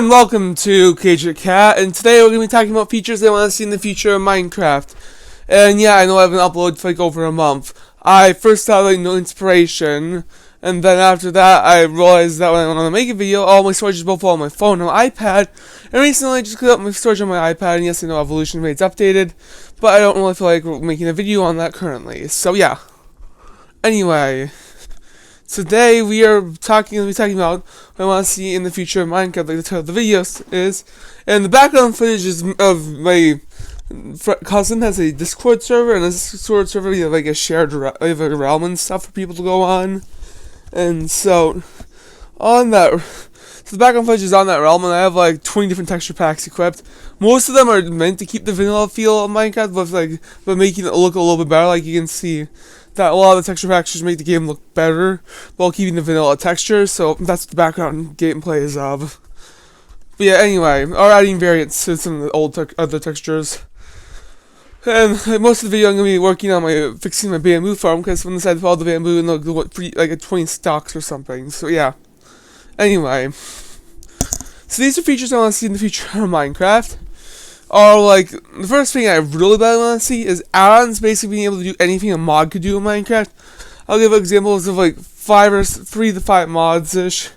and welcome to e24, and today we're going to be talking about features I want to see in the future of Minecraft. And yeah, I know I haven't uploaded for like over a month. I first had like no inspiration, and then after that I realized that when I want to make a video, all my storage is both on my phone and my iPad. And recently I just cleared up my storage on my iPad, and yes, I know Evolution Rate's updated, but I don't really feel like making a video on that currently. So yeah. Anyway, today we are talking about what I want to see in the future of Minecraft, like the title of the video is. And the background footage is of my cousin has a Discord server, and this Discord server we have like a shared realm and stuff for people to go on. And so on that, the background footage is on that realm, and I have like 20 different texture packs equipped. Most of them are meant to keep the vanilla feel of Minecraft, but making it look a little bit better. Like you can see that a lot of the texture packs just make the game look better while keeping the vanilla texture, so that's what the background gameplay is of. But yeah, anyway, or adding variants to some of the old other textures. And most of the video I'm going to be working on fixing my bamboo farm, because when I decided to follow the bamboo and look like a 20 stocks or something, so yeah. Anyway, so these are features I want to see in the future of Minecraft. Or like, the first thing I really badly want to see is add-ons basically being able to do anything a mod could do in Minecraft. I'll give examples of like 3 to 5 mods-ish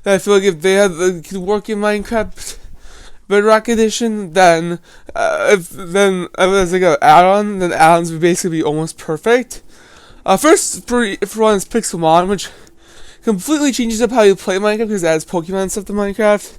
that I feel like if they could work in Minecraft Bedrock Edition, then as like an add-on, then add-ons would basically be almost perfect. First, for one is Pixelmon, which completely changes up how you play Minecraft because it adds Pokemon and stuff to Minecraft.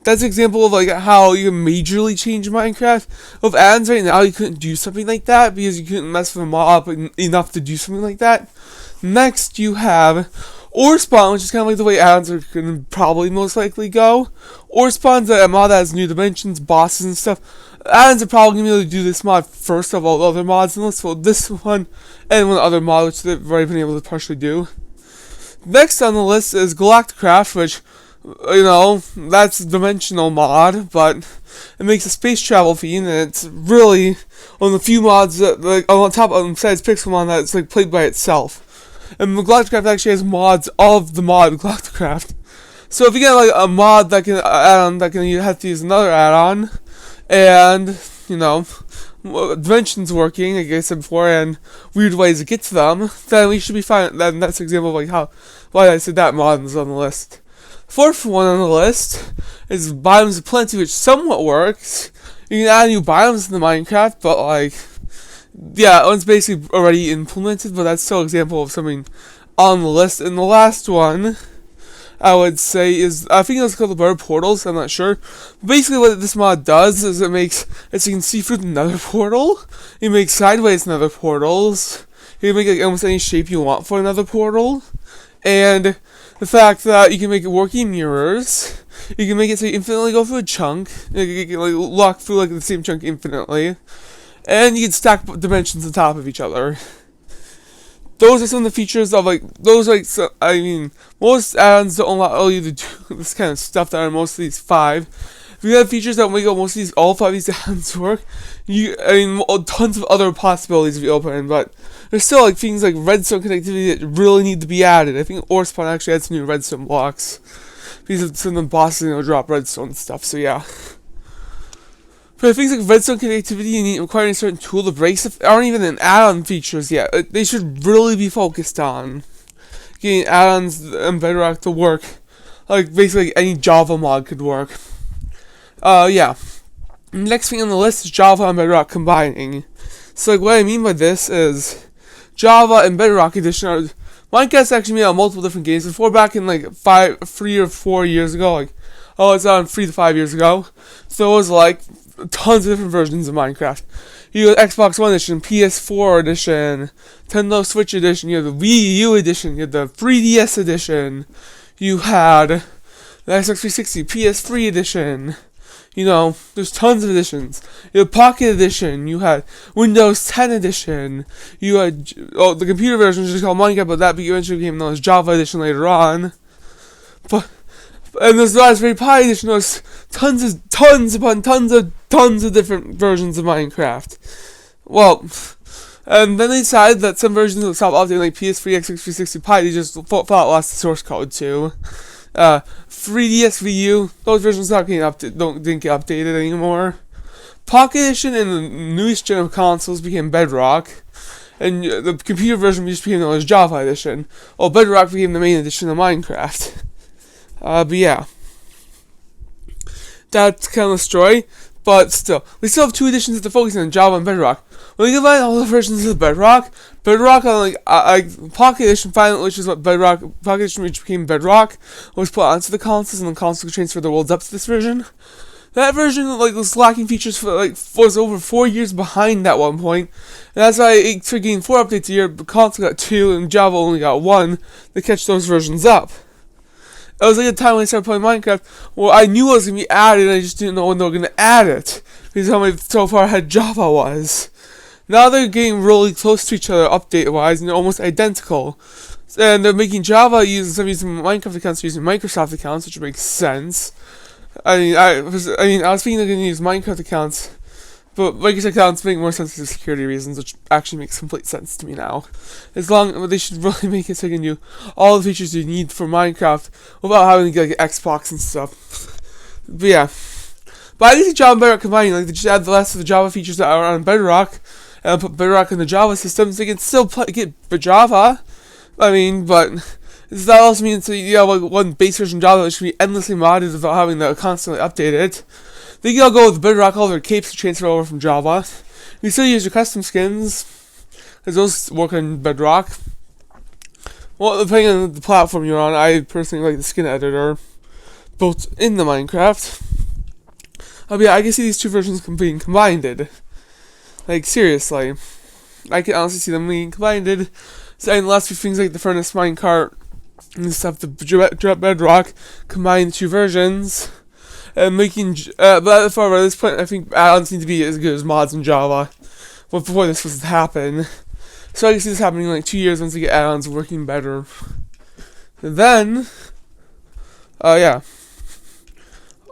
That's an example of like how you can majorly change Minecraft. With add-ons right now, you couldn't do something like that because you couldn't mess with a mob enough to do something like that. Next, you have Ore Spawn, which is kind of like the way add-ons are going to probably most likely go. Ore Spawn's a mod that has new dimensions, bosses, and stuff. Add-ons are probably going to be able to do this mod first of all the other mods in the list. So this one and one other mod, which they've already been able to partially do. Next on the list is Galacticraft, which, you know, that's a dimensional mod, but it makes a space travel theme, and it's really one of the few mods that, like, on top of, besides Pixelmon, that's like played by itself. And Galacticraft actually has mods of the mod Galacticraft. So if you get like a mod that can add-on, that you have to use another add-on, and you know, dimensions working, like I said before, and weird ways to get to them, then we should be fine. Then that's an example of like why I said that mod is on the list. Fourth one on the list is Biomes of Plenty, which somewhat works. You can add new biomes into Minecraft, but like, yeah, it's basically already implemented, but that's still an example of something on the list. And the last one, I would say, is, I think it's called the Bird Portals, I'm not sure. Basically what this mod does is it makes, as you can see through the nether portal, you make sideways nether portals, you can make like almost any shape you want for another portal, and the fact that you can make it working mirrors, you can make it so you infinitely go through a chunk, you can like lock through like the same chunk infinitely, and you can stack dimensions on top of each other. Those are some of the features of like, so, I mean, most add-ons don't allow you to do this kind of stuff that are most of these 5. If you have features that make most of these, all 5 of these add-ons work, tons of other possibilities if you open, but there's still like things like redstone connectivity that really need to be added. I think Ore Spawn actually had some new redstone blocks, because some of the bosses drop redstone and stuff, so yeah. But things like redstone connectivity and requiring a certain tool to break stuff aren't even in add-on features yet. They should really be focused on getting add-ons and Bedrock to work. Like basically any Java mod could work. Yeah. Next thing on the list is Java and Bedrock combining. So like what I mean by this is Java and Bedrock Edition are Minecraft's actually made on multiple different games before, back in like 3 or 4 years ago. Like, it's on 3 to 5 years ago. So it was like tons of different versions of Minecraft. You have Xbox One Edition, PS4 Edition, Nintendo Switch Edition, you have the Wii U Edition, you have the 3DS Edition, you had the Xbox 360, PS3 Edition, you know, there's tons of editions. You have Pocket Edition, you had Windows 10 Edition, you had, the computer version is just called Minecraft, but that eventually became known as Java Edition later on. And there's the Raspberry Pi Edition. There's tons upon tons of different versions of Minecraft. Well, and then they decided that some versions would stop updating, like PS3, Xbox 360 Pi. They just lost the source code too. 3DS VU, those versions not getting didn't get updated anymore. Pocket Edition and the newest gen of consoles became Bedrock, and the computer version just became known as Java Edition. While Bedrock became the main edition of Minecraft. But yeah, that's kind of the story. But still, we still have two editions that are focusing on Java and Bedrock. When you combine all the versions of Bedrock on Pocket Edition finally, which is what Pocket Edition, which became Bedrock, was put onto the consoles, and the console could transfer the worlds up to this version. That version was lacking features was over 4 years behind at one point, and that's why it started getting 4 updates a year. The console got 2, and Java only got 1 to catch those versions up. It was like a time when I started playing Minecraft where I knew it was going to be added, and I just didn't know when they were going to add it, because how so far ahead Java was. Now they're getting really close to each other update-wise, and they're almost identical. And they're making Java using Minecraft accounts using Microsoft accounts, which makes sense. I was thinking they're going to use Minecraft accounts, but Microsoft accounts make more sense for security reasons, which actually makes complete sense to me now. They should really make it so you can do all the features you need for Minecraft without having to get like Xbox and stuff. But yeah. But I think Java and Bedrock combining, they just add the rest of the Java features that are on Bedrock, and put Bedrock in the Java system, so you can still get Java. But that also means you have one base version Java that should be endlessly modded without having to constantly update it. Then you gotta go with Bedrock, all their capes to transfer over from Java. You still use your custom skins, because those work on Bedrock. Well, depending on the platform you're on, I personally like the skin editor built in the Minecraft. But yeah, I can see these two versions being combined. Like, seriously. I can honestly see them being combined. So, and the last few things like the furnace minecart and stuff, the Bedrock, combine the two versions. And making, but at this point, I think add-ons need to be as good as mods in Java. Well, before this was to happen. So I can see this happening in like 2 years once we get add-ons working better. And then, yeah.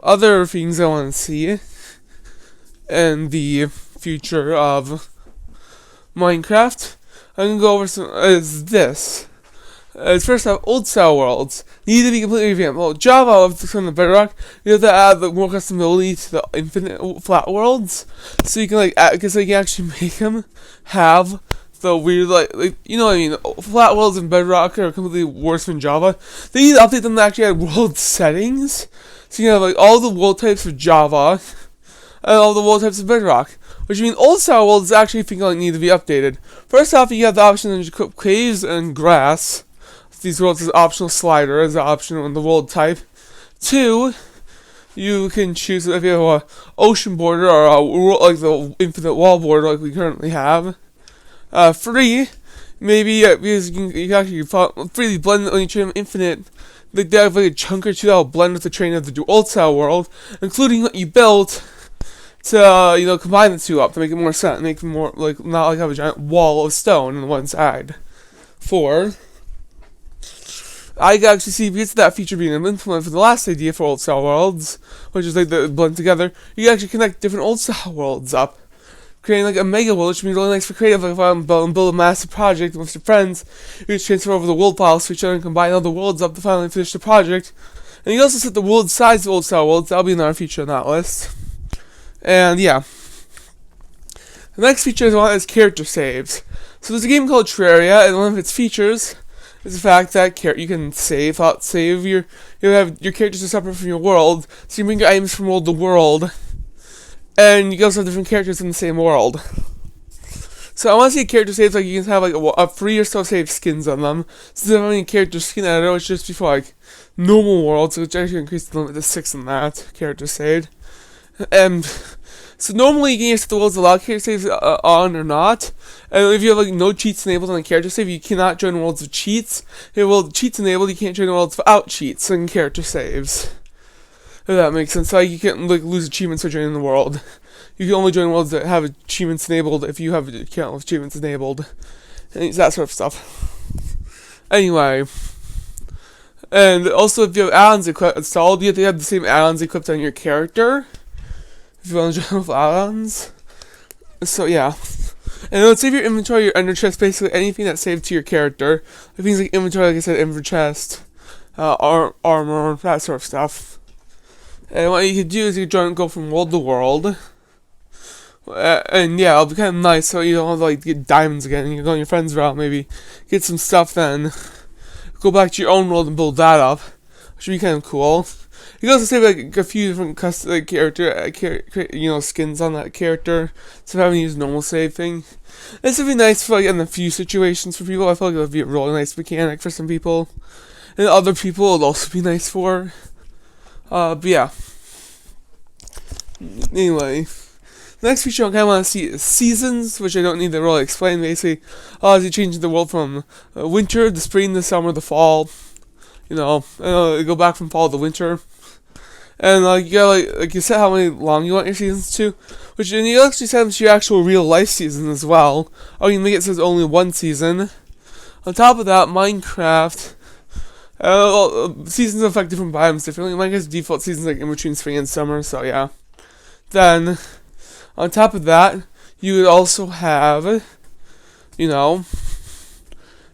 Other things I want to see in the future of Minecraft, I'm going to go over is this. First off, old style worlds need to be completely revamped. Well, Java, from the Bedrock, you have to add more customability to the infinite flat worlds, so you can because you can actually make them have the weird you know what I mean. Flat worlds in Bedrock are completely worse than Java. They need to update them to actually add world settings, so you can have all the world types of Java and all the world types of Bedrock. Which means old style worlds actually need to be updated. First off, you have the option to equip caves and grass. These worlds as optional slider as an option on the world type. 2, you can choose if you have a ocean border or the infinite wall border like we currently have. 3, maybe because you can actually freely blend when you train infinite. They have a chunk or two that will blend with the terrain of the old style world, including what you built to combine the two up to make it more sense, make it more not have a giant wall of stone on one side. 4. I can actually see, because of that feature being implemented for the last idea for old style worlds, which is the blend together, you can actually connect different old style worlds up, creating a mega world, which would be really nice for creative. If I build a massive project with your friends, you can transfer over the world files to each other and combine all the worlds up to finally finish the project. And you can also set the world size of old style worlds. That'll be another feature on that list. And yeah, the next feature I want is character saves. So there's a game called Terraria, and one of its features is the fact that you can save you have your characters are separate from your world, so you bring your items from world to world, and you can also have different characters in the same world. So I want to see character saves you can have a 3 or so save skins on them. So instead of having a character skin editor, which just before normal worlds, which actually increased the limit to 6 on that character saved. And so normally you can set the worlds allow character saves on or not. And if you have no cheats enabled on the character save, you cannot join worlds with cheats. If you have cheats enabled, you can't join worlds without cheats and character saves. If that makes sense. You can't lose achievements for joining the world. You can only join worlds that have achievements enabled if you have account with achievements enabled. And that sort of stuff. Anyway. And also if you have add-ons installed, you have to have the same add-ons equipped on your character. If you want to join with add-ons. So yeah. And it'll save your inventory, your ender chest, basically anything that's saved to your character. Things like inventory, like I said, inventory chest, armor, that sort of stuff. And what you could do is you could go from world to world. And yeah, it'll be kind of nice so you don't have to like get diamonds again. You can go on your friend's route, maybe get some stuff, then go back to your own world and build that up. Should be kind of cool. You can also save like a few different skins on that character, so having to use normal save thing. This would be nice for like in a few situations for people. I feel like it would be a really nice mechanic for some people, and other people it would also be nice for. But yeah. Anyway, the next feature I kind of want to see is seasons, which I don't need to really explain. Basically, as you change the world from winter to spring to summer to fall. Go back from fall to winter. And you gotta like you set how many long you want your seasons to, which and you actually set them to your actual real life season as well. Or you can make it so it's only one season. On top of that, Minecraft seasons affect different biomes differently. Minecraft's default seasons like in between spring and summer, so yeah. Then on top of that, you would also have,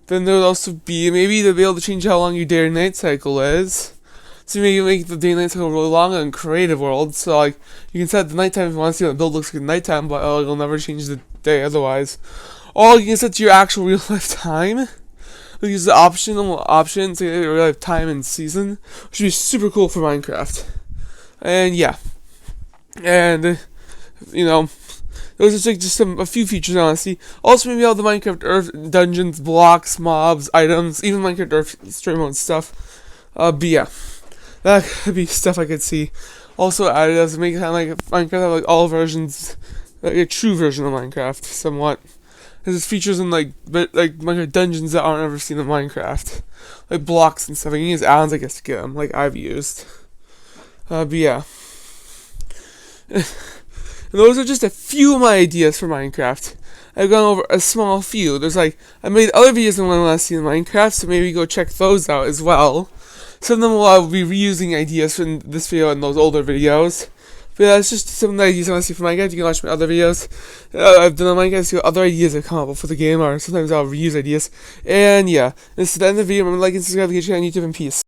then there would also be maybe to be able to change how long your day or night cycle is. So maybe make the day and night cycle really long in creative world. So like you can set the nighttime if you want to see what the build looks like at nighttime, but it'll never change the day otherwise. Or you can set to your actual real life time. Like use the option to get real life time and season, which would be super cool for Minecraft. And yeah, and those are just a few features I want to see. Also, maybe all the Minecraft Earth dungeons, blocks, mobs, items, even Minecraft Earth story mode stuff. But yeah, that could be stuff I could see. Also added as to make it kind of like Minecraft have like all versions, like a true version of Minecraft, somewhat. There's features in like Minecraft dungeons that aren't ever seen in Minecraft, like blocks and stuff. You can use add-ons, I guess, to get them, like I've used. But yeah. And those are just a few of my ideas for Minecraft. I've gone over a small few. I made other videos on what I want to see in Minecraft, so maybe go check those out as well. Some of them I'll be reusing ideas from this video and those older videos. But yeah, that's just some of the ideas I want to see for Minecraft. You can watch my other videos. I've done on Minecraft, so other ideas that come up for the game, or sometimes I'll reuse ideas. And yeah, this is the end of the video. Remember to like and subscribe to the channel on YouTube, and peace.